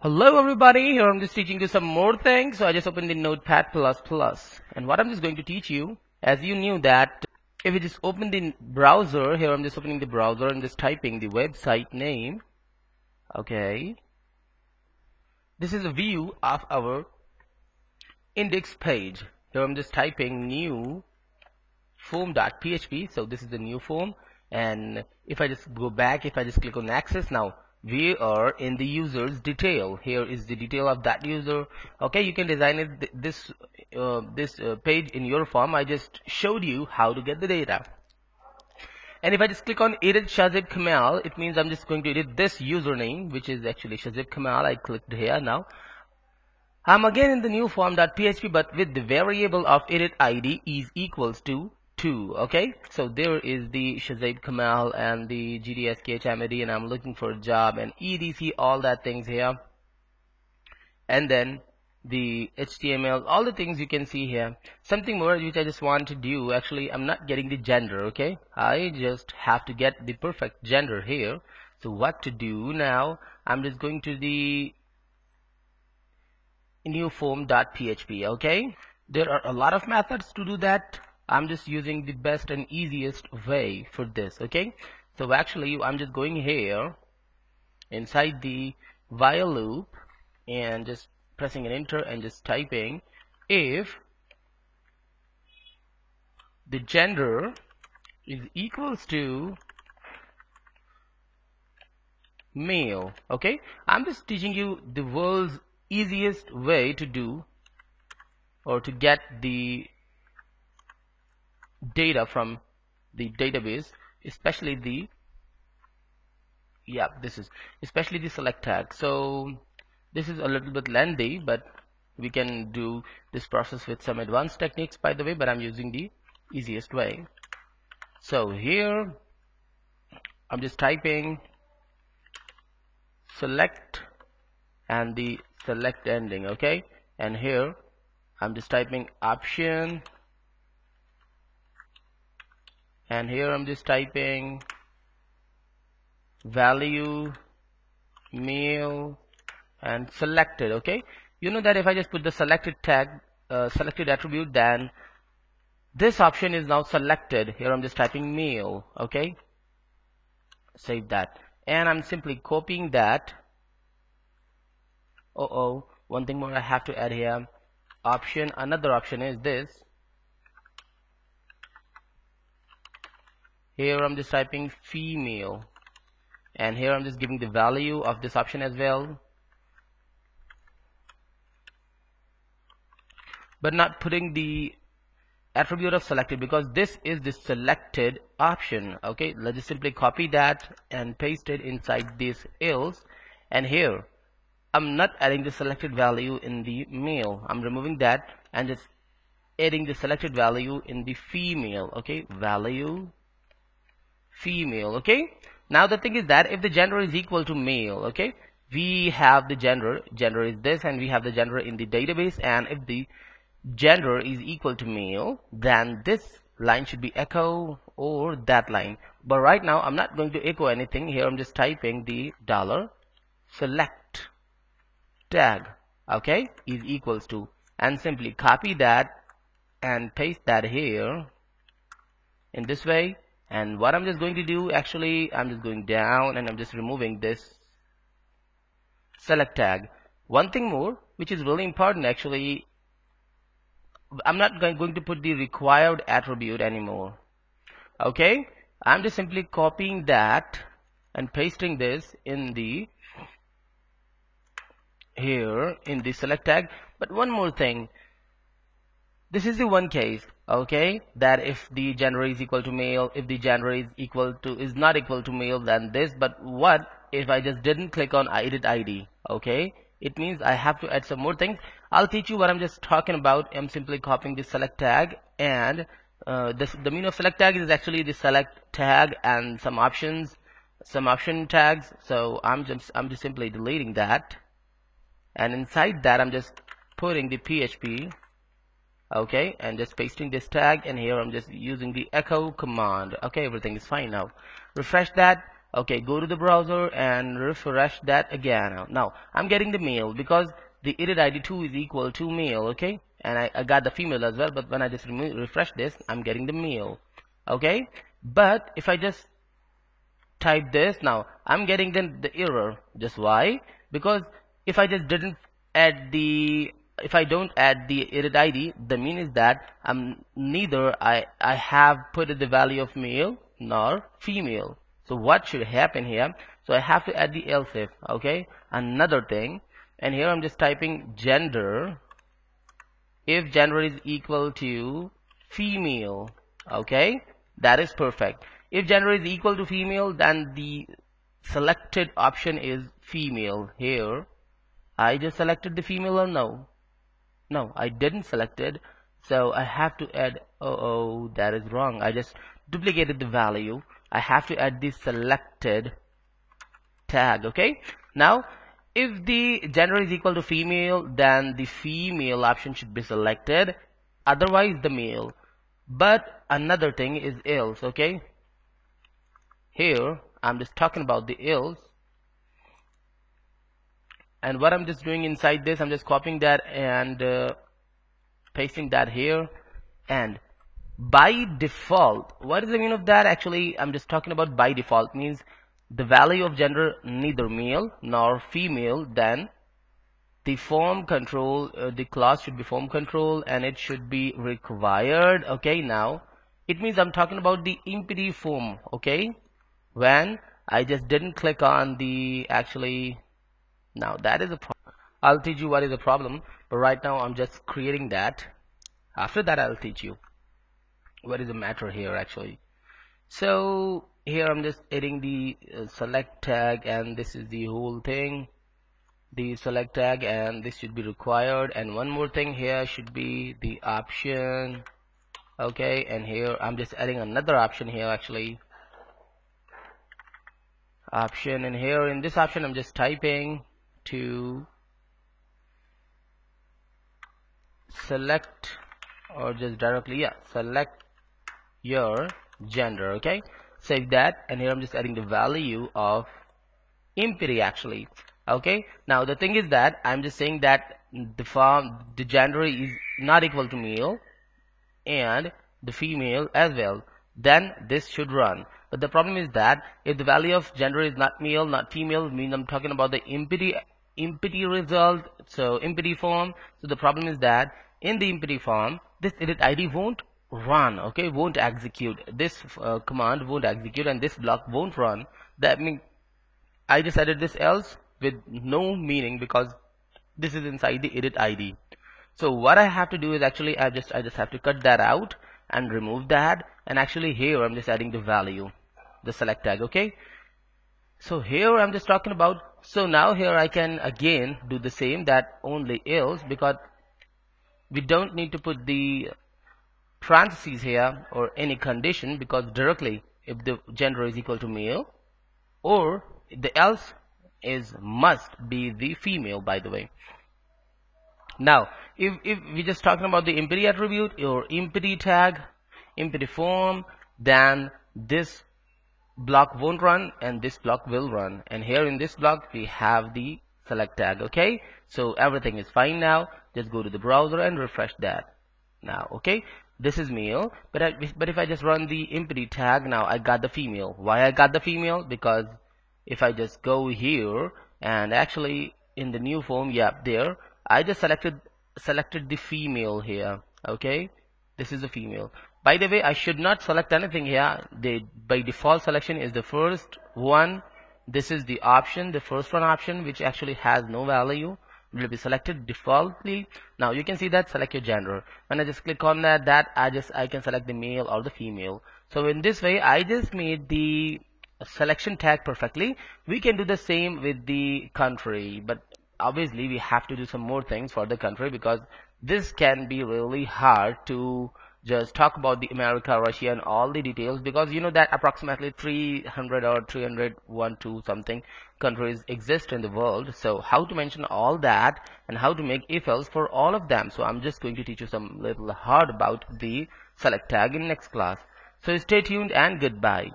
Hello everybody, here I'm just teaching you some more things. So I just opened the Notepad++, and what I'm just going to teach you, as you knew that if you just open the browser, here I'm just opening the browser and just typing the website name. Okay, this is a view of our index page. Here I'm just typing new form.php. So this is the new form, and if I just go back, if I just click on access, now we are in the user's detail. Here is the detail of that user. Okay, you can design it this page in your form. I just showed you how to get the data. And if I just click on edit Shazib Kamal, it means I'm just going to edit this username, which is actually Shazib Kamal. I clicked here. Now I'm again in the new form.php, but with the variable of edit id is equals to 2. Okay, so there is the Shazib Kamal and the GDSKHMD, and I'm looking for a job and EDC, all that things here, and then the HTML, all the things you can see here. Something more which I just want to do, actually I'm not getting the gender. Okay, I just have to get the perfect gender here. So what to do now, I'm just going to the new form.php. Okay, there are a lot of methods to do that. I'm just using the best and easiest way for this. Okay, so actually I'm just going here inside the while loop and just pressing an enter and just typing if the gender is equals to male. Okay, I'm just teaching you the world's easiest way to do or to get the data from the database, especially the especially the select tag. So this is a little bit lengthy, but we can do this process with some advanced techniques, by the way, but I'm using the easiest way. So here I'm just typing select and the select ending. Okay, and here I'm just typing option, and here I'm just typing value male and selected. Okay, you know that if I just put the selected tag, selected attribute, then this option is now selected. Here I'm just typing male. Okay, save that, and I'm simply copying that. One thing more I have to add here, option, another option is this. Here I'm just typing female, and here I'm just giving the value of this option as well, but not putting the attribute of selected because this is the selected option. Okay, let's just simply copy that and paste it inside this else, and here I'm not adding the selected value in the male. I'm removing that and just adding the selected value in the female. Okay, value female. Okay, now the thing is that if the gender is equal to male, okay, we have the gender is this, and we have the gender in the database, and if the gender is equal to male, then this line should be echo or that line. But right now I'm not going to echo anything. Here I'm just typing the $select tag, okay, is equals to, and simply copy that and paste that here in this way. And what I'm just going to do, actually I'm just going down and I'm just removing this select tag. One thing more which is really important, actually I'm not going to put the required attribute anymore. Okay, I'm just simply copying that and pasting this in the here in the select tag. But one more thing, this is the one case, okay, that if the gender is equal to male, if the gender is not equal to male, then this. But what if I just didn't click on edit id? Okay, it means I have to add some more things. I'll teach you what I'm just talking about. I'm simply copying the select tag, and the meaning of select tag is actually the select tag and some option tags. So I'm just simply deleting that, and inside that I'm just putting the PHP. Okay, and just pasting this tag, and here I'm just using the echo command. Okay, everything is fine now. Refresh that. Okay, go to the browser and refresh that again. Now I'm getting the male because the edit ID 2 is equal to male. Okay, and I got the female as well, but when I just refresh this, I'm getting the male. Okay, but if I just type this, now I'm getting the error. Just why? Because if I just didn't add the if I don't add the edit ID, the mean is that neither I have put the value of male nor female. So what should happen here? So I have to add the else if. Okay, another thing, and here I'm just typing gender if gender is equal to female. Okay, that is perfect. If gender is equal to female, then the selected option is female. Here I just selected the female, or no, I didn't select it, so I have to add, oh, that is wrong. I just duplicated the value. I have to add the selected tag. Okay, now if the gender is equal to female, then the female option should be selected, otherwise the male. But another thing is else. Okay, here I'm just talking about the else, and what I'm just doing inside this, I'm just copying that and pasting that here. And by default, what is the meaning of that? Actually, I'm just talking about by default means the value of gender neither male nor female, then the form control, the class should be form control, and it should be required. Okay, now it means I'm talking about the empty form. Okay, when I just didn't click on the actually, now that is a problem. I'll teach you what is the problem, but right now I'm just creating that. After that I'll teach you what is the matter here actually. So here I'm just adding the select tag, and this is the whole thing, the select tag, and this should be required. And one more thing, here should be the option. Okay, and here I'm just adding another option here actually, option, and here in this option I'm just typing to select, or just directly select your gender. Okay, save that, and here I'm just adding the value of empty actually. Okay, now the thing is that I'm just saying that the gender is not equal to male and the female as well, then this should run. But the problem is that if the value of gender is not male not female, means I'm talking about the empty result, so empty form. So the problem is that in the empty form, this edit ID won't run. Okay, won't execute, this command won't execute, and this block won't run. That means I just added this else with no meaning because this is inside the edit ID. So what I have to do is actually I just have to cut that out and remove that, and actually here I'm just adding the value, the select tag. Okay, so here I'm just talking about, so now here I can again do the same, that only else, because we don't need to put the parentheses here or any condition, because directly if the gender is equal to male, or the else is must be the female, by the way. Now if we're just talking about the empty attribute or empty tag, empty form, then this block won't run and this block will run, and here in this block we have the select tag. Okay, so everything is fine now. Just go to the browser and refresh that now. Okay, this is male, but if I just run the empty tag, now I got the female. Why I got the female? Because if I just go here and actually in the new form, there I just selected the female here. Okay, this is the female. By the way, I should not select anything here. By default selection is the first one. This is the option, the first one option, which actually has no value, will be selected defaultly. Now you can see that select your gender. When I just click on that I can select the male or the female. So in this way I just made the selection tag perfectly. We can do the same with the country, but obviously we have to do some more things for the country, because this can be really hard to just talk about the America, Russia and all the details, because you know that approximately 300 or 301 to something countries exist in the world. So how to mention all that and how to make if else for all of them. So I'm just going to teach you some little hard about the select tag in next class. So stay tuned and goodbye.